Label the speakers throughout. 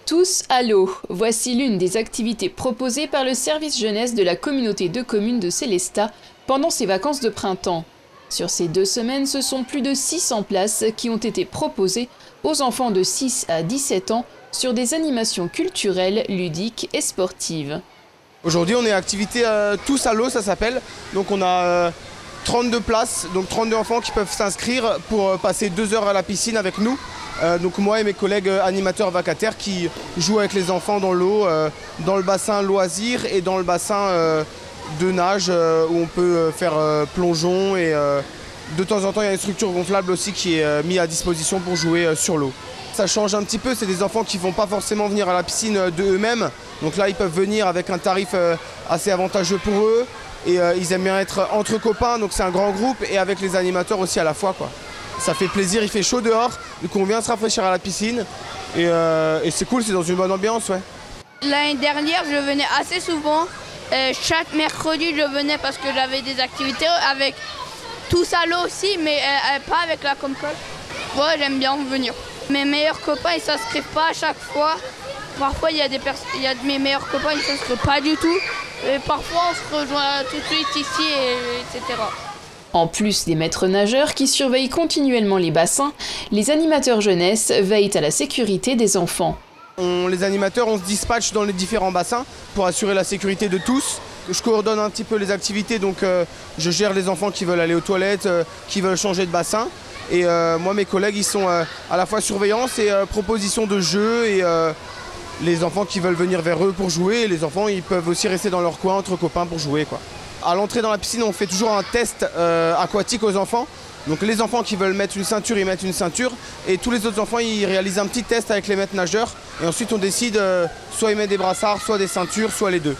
Speaker 1: Tous à l'eau, voici l'une des activités proposées par le service jeunesse de la communauté de communes de Sélestat pendant ces vacances de printemps. Sur ces 2 semaines, ce sont plus de 600 places qui ont été proposées aux enfants de 6 à 17 ans sur des animations culturelles, ludiques et sportives.
Speaker 2: Aujourd'hui, on est activité Tous à l'eau, ça s'appelle. Donc on a 32 places, donc 32 enfants qui peuvent s'inscrire pour passer 2 heures à la piscine avec nous. Donc moi et mes collègues animateurs vacataires qui jouent avec les enfants dans l'eau, dans le bassin loisirs et dans le bassin de nage où on peut faire plongeon et de temps en temps il y a une structure gonflable aussi qui est mise à disposition pour jouer sur l'eau. Ça change un petit peu, c'est des enfants qui ne vont pas forcément venir à la piscine de eux-mêmes. Donc là ils peuvent venir avec un tarif assez avantageux pour eux et ils aiment bien être entre copains, donc c'est un grand groupe et avec les animateurs aussi à la fois, quoi. Ça fait plaisir, il fait chaud dehors, donc on vient se rafraîchir à la piscine et c'est cool, c'est dans une bonne ambiance, ouais.
Speaker 3: L'année dernière, je venais assez souvent. Chaque mercredi, je venais parce que j'avais des activités avec Tous à l'eau aussi, mais pas avec la Comcol. Ouais, j'aime bien venir. Mes meilleurs copains, ils ne s'inscrivent pas à chaque fois. Parfois, il y a de mes meilleurs copains, ils ne s'inscrivent pas du tout. Et parfois, on se rejoint tout de suite ici, etc.
Speaker 1: En plus des maîtres nageurs qui surveillent continuellement les bassins, les animateurs jeunesse veillent à la sécurité des enfants.
Speaker 2: Les animateurs, on se dispatche dans les différents bassins pour assurer la sécurité de tous. Je coordonne un petit peu les activités, donc je gère les enfants qui veulent aller aux toilettes, qui veulent changer de bassin. Et moi, mes collègues, ils sont à la fois surveillance et proposition de jeux et les enfants qui veulent venir vers eux pour jouer. Et les enfants, ils peuvent aussi rester dans leur coin entre copains pour jouer, quoi. À l'entrée dans la piscine, on fait toujours un test aquatique aux enfants. Donc les enfants qui veulent mettre une ceinture, ils mettent une ceinture. Et tous les autres enfants, ils réalisent un petit test avec les maîtres nageurs. Et ensuite, on décide soit ils mettent des brassards, soit des ceintures, soit les deux.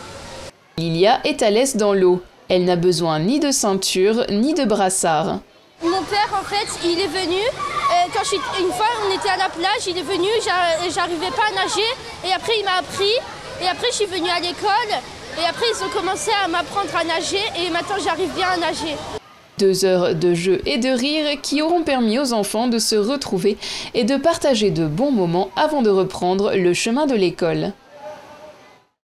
Speaker 1: Lilia est à l'aise dans l'eau. Elle n'a besoin ni de ceinture, ni de brassard.
Speaker 4: Mon père, en fait, il est venu. Une fois, on était à la plage, il est venu, j'arrivais pas à nager. Et après, il m'a appris. Et après, je suis venue à l'école. Et après, ils ont commencé à m'apprendre à nager et maintenant, j'arrive bien à nager.
Speaker 1: 2 heures de jeu et de rire qui auront permis aux enfants de se retrouver et de partager de bons moments avant de reprendre le chemin de l'école.